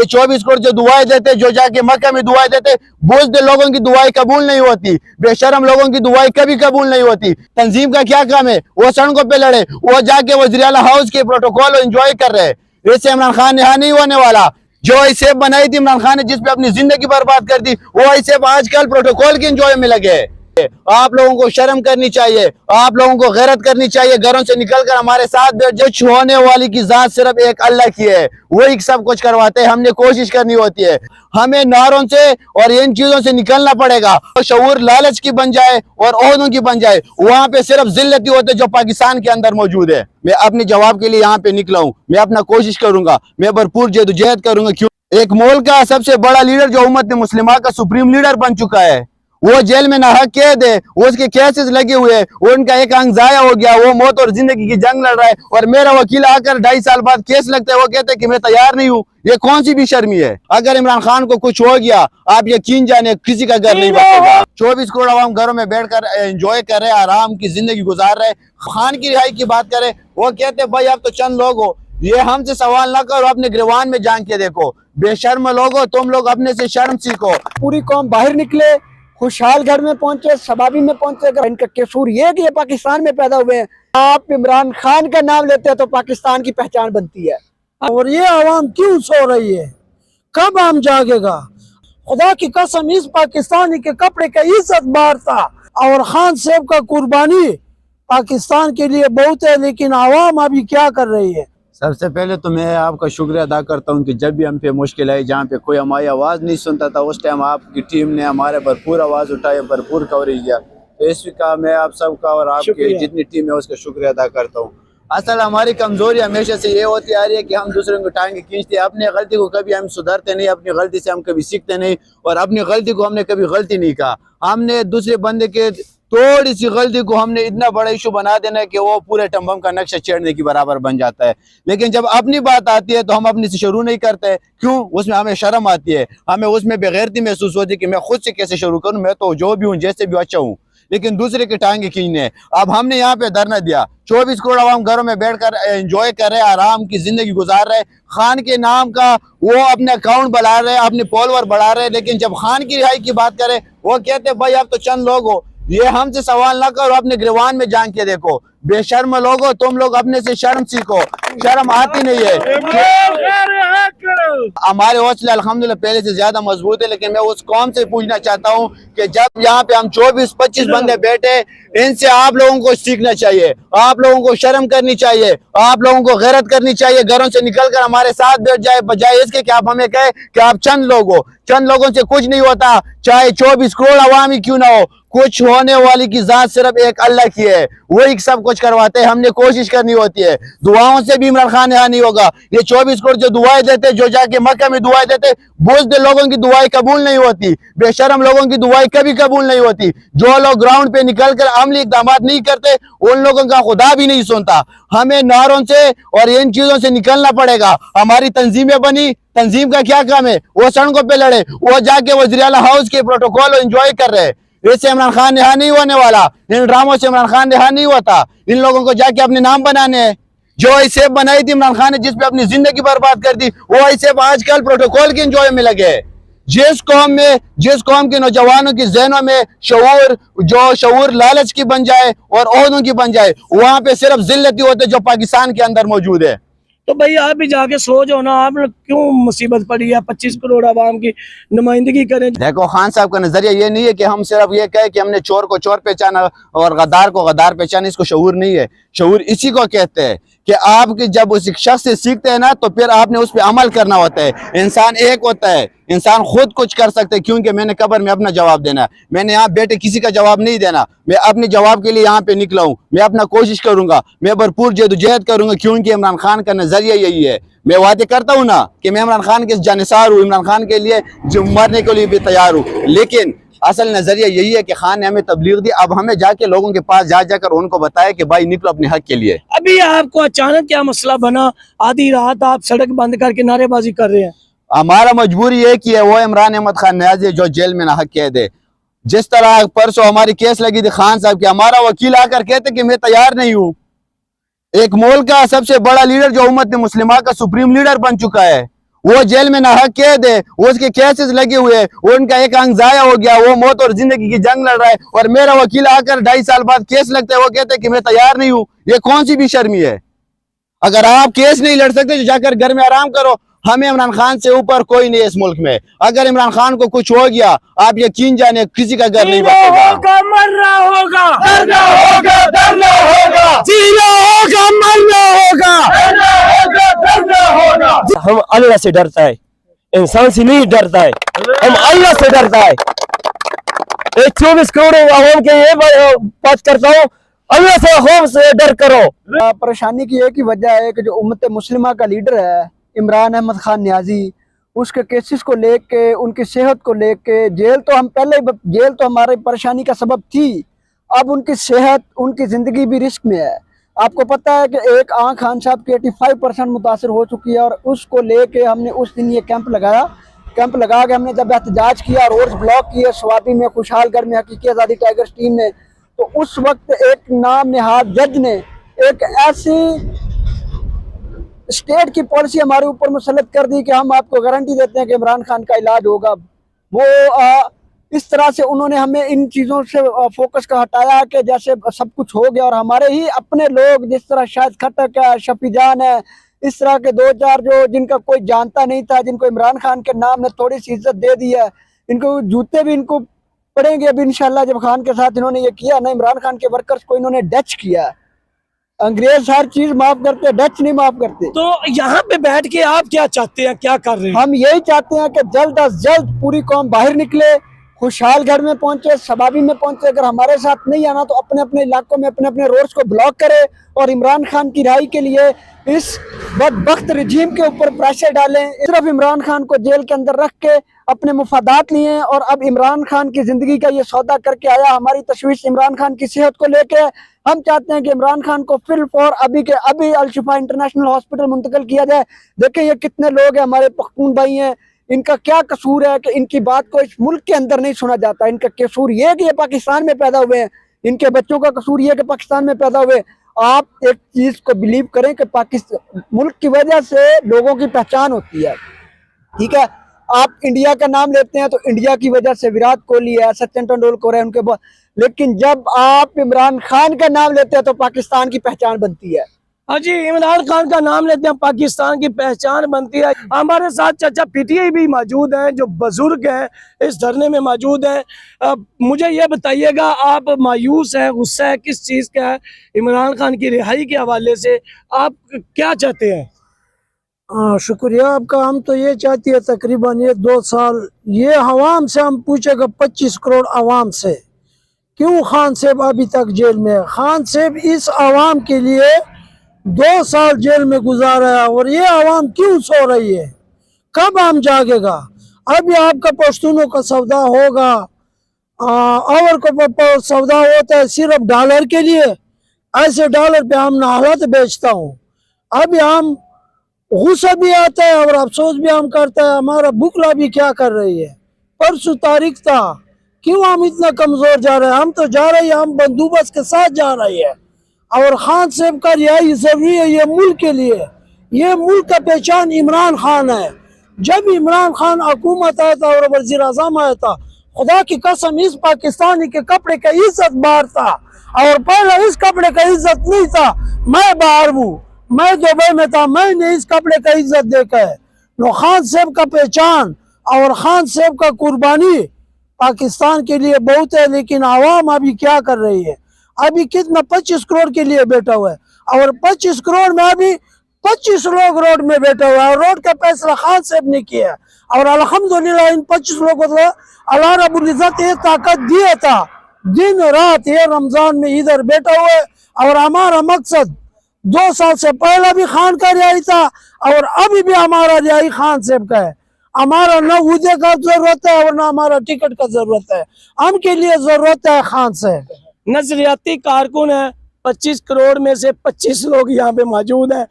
ये 24 करोड़ जो दुआएं देते, जो जाके मक्का में दुआएं देते, बुज़दिल लोगों की दुआएं कबूल नहीं होती, बेशरम लोगों की दुआएं कभी कबूल नहीं होती। तंजीम का क्या काम है? वो सड़कों पे लड़े, वो जाके वज़ीर आला हाउस के प्रोटोकॉल एंजॉय कर रहे। इससे इमरान खान यहाँ नहीं होने वाला। जो ऐसे बनाई थी इमरान खान ने, जिसपे अपनी जिंदगी बर्बाद कर दी, वो ऐसे आजकल प्रोटोकॉल के एंजॉय में लगे। आप लोगों को शर्म करनी चाहिए, आप लोगों को गैरत करनी चाहिए। घरों से निकलकर हमारे साथ बैठ जाओ। कुछ होने वाली की जात सिर्फ एक अल्लाह की है, वही सब कुछ करवाते हैं। हमने कोशिश करनी होती है, हमें नारों से और इन चीजों से निकलना पड़ेगा। शऊर लालच की बन जाए और ओहदों की बन जाए, वहां पे सिर्फ जिल्लती होते जो पाकिस्तान के अंदर मौजूद है। मैं अपने जवाब के लिए यहाँ पे निकला हूँ, मैं अपना कोशिश करूंगा, मैं भरपूर जद्दोजहद करूंगा। क्यों? एक मुल्क का सबसे बड़ा लीडर जो उम्मत मुस्लिमा का सुप्रीम लीडर बन चुका है, वो जेल में नाहक कैद है, उसके केसेस लगे हुए हैं, उनका एक अंग जाया हो गया, वो मौत और जिंदगी की जंग लड़ रहा है, और मेरा वकील आकर 2.5 साल बाद केस लगता है, वो कहते हैं कि मैं तैयार नहीं हूँ। ये कौन सी बेशर्मी है? अगर इमरान खान को कुछ हो गया, आप यकीन जाने किसी का घर नहीं बचेगा। 24 करोड़ आवाम घरों में बैठकर एंजॉय कर रहे, आराम की जिंदगी गुजार रहे। खान की रिहाई की बात करें, वो कहते हैं भाई आप तो चंद लोग हो, ये हमसे सवाल ना करो, अपने गिरवान में जान के देखो। बेशर्म लोगो, तुम लोग अपने से शर्म सीखो। पूरी कौम बाहर निकले, खुशहाल घर में पहुंचे, शबाबी में पहुंचे। इनका कसूर ये है कि ये पाकिस्तान में पैदा हुए हैं। आप इमरान खान का नाम लेते हैं तो पाकिस्तान की पहचान बनती है। और ये आवाम क्यों सो रही है? कब हम जागेगा? खुदा की कसम, इस पाकिस्तानी के कपड़े का इज्जत बार था। और खान साहब का कुर्बानी पाकिस्तान के लिए बहुत है, लेकिन आवाम अभी क्या कर रही है? सबसे पहले तो मैं आपका शुक्रिया अदा करता हूं कि जब भी हम पे मुश्किल आई, जहां पे कोई हमारी आवाज़ नहीं सुनता था, उस टाइम आपकी टीम ने हमारे भरपूर आवाज़ उठाई, भरपूर कवरेज किया। तो इसका मैं आप सबका और आपकी जितनी टीम है उसका शुक्रिया अदा करता हूँ। असल हमारी कमजोरी हमेशा से ये होती आ रही है कि हम दूसरों को टांगे खींचते हैं, अपनी गलती को कभी हम सुधारते नहीं, अपनी गलती से हम कभी सीखते नहीं, और अपनी गलती को हमने कभी गलती नहीं कहा। हमने दूसरे बंदे के थोड़ी सी गलती को हमने इतना बड़ा इशू बना देना है कि वो पूरे टम्बम का नक्शा छेड़ने की बराबर बन जाता है। लेकिन जब अपनी बात आती है तो हम अपनी से शुरू नहीं करते। क्यों? उसमें हमें शर्म आती है, हमें उसमें बेगैरती महसूस होती है कि मैं खुद से कैसे शुरू करूं, मैं तो जो भी हूं, जैसे भी अच्छा हूं, लेकिन दूसरे के टांगे खींचने। अब हमने यहाँ पे धरना दिया, 24 करोड़ आवाम घरों में बैठकर एंजॉय कर रहे, आराम की जिंदगी गुजार रहे। खान के नाम का वो अपने अकाउंट बढ़ा रहे, अपने फॉलोअर बढ़ा रहे, लेकिन जब खान की रिहाई की बात करें, वो कहते भाई आप तो चंद लोग हो, ये हमसे सवाल ना करो, अपने गिरवान में जान के देखो। बेशर्म लोगो, तुम लोग अपने से शर्म सीखो। शर्म आती नहीं है। हमारे हौसले अल्हम्दुलिल्लाह पहले से ज्यादा मजबूत है, लेकिन मैं उस कौम से पूछना चाहता हूँ कि जब यहाँ पे हम 24-25 बंदे बैठे, इनसे आप लोगों को सीखना चाहिए, आप लोगों को शर्म करनी चाहिए, आप लोगों को गैरत करनी चाहिए। घरों से निकलकर हमारे साथ बैठ जाए, बजाय इसके कि आप हमें कहे कि आप चंद लोग हो। चंद लोगों से कुछ नहीं होता, चाहे 24 करोड़ आवाम ही क्यों ना हो। कुछ होने वाली की जात सिर्फ एक अल्लाह की है, वही सब कुछ करवाते हैं। हमने कोशिश करनी होती है, दुआओं से भी इमरान खान यहाँ नहीं होगा। ये 24 करोड़ जो दुआएं देते, जो जाके मक्का में दुआएं देते, बुज़दिल लोगों की दुआएं कबूल नहीं होती, बेशरम लोगों की दुआएं कभी कबूल नहीं होती। जो लोग ग्राउंड पे निकलकर अमली इक़दाम नहीं करते, उन लोगों का खुदा भी नहीं सुनता। हमें नारों से और इन चीजों से निकलना पड़ेगा। हमारी तंजीमें बनी, तंजीम का क्या काम है? वो सड़कों पे लड़े, वो जाके वज़ीर आला हाउस के प्रोटोकॉल एंजॉय कर रहे। इससे इमरान खान यहाँ नहीं होने वाला, इन ड्रामों से इमरान खान यहाँ नहीं होता। इन लोगों को जाके अपने नाम बनाने हैं। जो ऐसे बनाई थी इमरान खान ने, जिसपे अपनी जिंदगी बर्बाद कर दी, वो ऐसे आजकल प्रोटोकॉल के एंजॉय में लगे। जिस कौम के नौजवानों की ज़हनों में शऊर लालच की बन जाए और ओहदों की बन जाए, वहां पे सिर्फ जिल्लती होते जो पाकिस्तान के अंदर मौजूद है। तो भाई आप भी जाके सो जाओ ना, आप क्यों मुसीबत पड़ी है? 25 करोड़ आवाम की नुमाइंदगी करें। देखो, खान साहब का नजरिया ये नहीं है कि हम सिर्फ ये कहे कि हमने चोर को चोर पहचाना और गद्दार को गद्दार पहचाना। इसको शऊर नहीं है। शऊर इसी को कहते हैं कि आपके जब उस शख्स से सीखते हैं ना, तो फिर आपने उस पर अमल करना होता है। इंसान एक होता है, इंसान खुद कुछ कर सकते हैं। क्योंकि मैंने कब्र में अपना जवाब देना है, मैंने यहाँ बैठे किसी का जवाब नहीं देना। मैं अपने जवाब के लिए यहाँ पे निकला हूँ, मैं अपना कोशिश करूंगा, मैं भरपूर जद्दोजहद करूंगा, क्योंकि इमरान खान का नजरिया यही है। मैं वादे करता हूँ ना कि मैं इमरान खान के जानिसार हूँ, इमरान खान के लिए जो मरने के लिए भी तैयार हूँ, लेकिन असल नजरिया यही है कि खान ने हमें तबलीग दी। अब हमें जाके लोगों के पास जाकर उनको बताया कि भाई निकलो अपने हक के लिए। अभी आपको अचानक क्या मसला बना? आधी रात आप सड़क बंद करके नारेबाजी कर रहे हैं। हमारा मजबूरी ये की है, वो इमरान अहमद खान न्याज़ी जो जेल में नाहक कैद है। जिस तरह परसों हमारी केस लगी थी खान साहब की, हमारा वकील आकर कहते कि मैं तैयार नहीं हूँ। एक मुल्क का सबसे बड़ा लीडर जो उम्मत मुस्लिमा का सुप्रीम लीडर बन चुका है, वो जेल में ना हक कैद है, उसके केसेस लगे हुए हैं, उनका एक अंग जाया हो गया, वो मौत और जिंदगी की जंग लड़ रहा है, और मेरा वकील आकर 2.5 साल बाद केस लगता है, वो कहते हैं कि मैं तैयार नहीं हूं। ये कौन सी बेशर्मी है? अगर आप केस नहीं लड़ सकते तो जाकर घर में आराम करो। हमें इमरान खान से ऊपर कोई नहीं है इस मुल्क में। अगर इमरान खान को कुछ हो गया, आप यकीन जाने किसी का घर नहीं बचेगा। मरना होगा, डरना होगा, डरना होगा, जीना होगा, मरना होगा, डरना होगा, डरना होगा। हम अल्लाह से डरता है, इंसान से नहीं डरता है, हम अल्लाह से डरता है। 24 करोड़ आवाम के ये बात करता हूँ, अल्लाह से खौफ से डर करो। परेशानी की एक ही वजह है कि जो उम्मत मुस्लिमा का लीडर है इमरान अहमद खान न्याजी, उसके केसेस को लेके, उनकी सेहत को लेके, जेल तो हमारी परेशानी का सबब थी, अब उनकी सेहत, उनकी ज़िंदगी भी रिस्क में है। आपको पता है कि एक आंख खान साहब की 85% मुतासर हो चुकी है, और उसको लेके हमने उस दिन ये कैंप लगा के हमने जब एहतजाज किया, रोड्स ब्लॉक किए, स्वाबी में, खुशहालगढ़ में, हकीकी आज़ादी टाइगर्स टीम ने, तो उस वक्त एक नाम नेहाद जज ने एक ऐसी स्टेट की पॉलिसी हमारे ऊपर मुसल्लत कर दी कि हम आपको गारंटी देते हैं कि इमरान खान का इलाज होगा। वो इस तरह से उन्होंने हमें इन चीज़ों से फोकस का हटाया कि जैसे सब कुछ हो गया, और हमारे ही अपने लोग जिस तरह शाहिद खट्टक है, शफी जान है, इस तरह के 2-4 जो जिनका कोई जानता नहीं था, जिनको इमरान खान के नाम ने थोड़ी सी इज्जत दे दी है, इनको जूते भी इनको पड़ेंगे अभी इंशाल्लाह। जब खान के साथ इन्होंने ये किया ना, इमरान खान के वर्कर्स को इन्होंने डच किया। अंग्रेज हर चीज माफ करते, डच नहीं माफ करते। तो यहाँ पे बैठ के आप क्या चाहते हैं, क्या कर रहे हैं? हम यही चाहते हैं कि जल्द अज जल्द पूरी कौम बाहर निकले, खुशहालगढ़ में पहुंचे, शबाबी में पहुंचे। अगर हमारे साथ नहीं आना तो अपने अपने इलाकों में अपने अपने रोड्स को ब्लॉक करे, और इमरान खान की रिहाई के लिए इस बदबख्त रजीम के ऊपर प्रेशर डालें। सिर्फ इमरान खान को जेल के अंदर रख के अपने मुफादात लिए, और अब इमरान खान की जिंदगी का ये सौदा करके आया। हमारी तशवीश इमरान खान की सेहत को लेके, हम चाहते हैं कि इमरान खान को फिल फॉर अभी के अभी अल-शिफा इंटरनेशनल हॉस्पिटल मुंतकिल किया जाए। देखें ये कितने लोग हैं, हमारे पख्तून भाई हैं, इनका क्या कसूर है कि इनकी बात को इस मुल्क के अंदर नहीं सुना जाता। इनका कसूर ये है कि ये पाकिस्तान में पैदा हुए हैं, इनके बच्चों का कसूर ये है कि पाकिस्तान में पैदा हुए। आप एक चीज को बिलीव करें कि पाकिस्तान मुल्क की वजह से लोगों की पहचान होती है, ठीक है। आप इंडिया का नाम लेते हैं तो इंडिया की वजह से विराट कोहली है, सचिन तेंदुलकर है, उनके लेकिन जब आप इमरान खान का नाम लेते हैं तो पाकिस्तान की पहचान बनती है। हाँ जी, इमरान खान का नाम लेते हैं, पाकिस्तान की पहचान बनती है। हमारे साथ चाचा पीटीआई भी मौजूद हैं, जो बुजुर्ग हैं इस धरने में मौजूद हैं। मुझे ये बताइएगा, आप मायूस हैं, गुस्सा है, किस चीज़ का है? इमरान खान की रिहाई के हवाले से आप क्या चाहते हैं? शुक्रिया आपका। हम तो ये चाहती है तकरीबन ये 2 साल ये अवाम से हम पूछेगा 25 करोड़ अवाम से, क्यों खान साहब अभी तक जेल में है? खान साहब इस अवाम के लिए 2 साल जेल में गुजारा है, और ये अवाम क्यों सो रही है? कब हम जागेगा? अभी आपका पश्तूनों का सौदा होगा, और को सौदा होता है सिर्फ डॉलर के लिए। ऐसे डॉलर पे हम हालत बेचता हूँ। अभी हम गुस्सा भी आता है और अफसोस भी हम करता है, हमारा बुकला भी क्या कर रही है। परसों तारीख था, क्यों हम इतना कमजोर जा रहे हैं? हम तो जा रहे हैं, हम बंदोबस्त के साथ जा रहे हैं, और खान साहब का रिहाई जरूरी है ये मुल्क के लिए। ये मुल्क का पहचान इमरान खान है। जब इमरान खान हुकूमत आया था और वजीर आजम आया था, खुदा की कसम इस पाकिस्तानी के कपड़े का इज्जत बाहर था, और पहले इस कपड़े का इज्जत नहीं था। मैं बाहर हूँ, मैं दुबई में था, मैंने इस कपड़े का इज्जत देखा है। तो खान साहब का पहचान और खान साहब का कुर्बानी पाकिस्तान के लिए बहुत है, लेकिन आवाम अभी क्या कर रही है? अभी कितना 25 करोड़ के लिए बैठा हुआ है, और 25 करोड़ में अभी 25 लोग रोड में बैठे हुए हैं, और रोड का फैसला खान साहब ने किया। और अल्हम्दुलिल्लाह इन 25 लोगों को अल्लाह रब्बुल इज्जत ये ताकत दिया था, दिन रात ये रमजान में इधर बैठा हुआ है। और हमारा मकसद 2 साल से पहले भी खान का रिहाई था, और अभी भी हमारा रिहाई खान साहब का है। हमारा न उहदे का जरूरत है और न हमारा टिकट का जरूरत है, हम के लिए जरूरत है खान साहब। नजरियाती कारकुन है, 25 करोड़ में से 25 लोग यहाँ पे मौजूद हैं।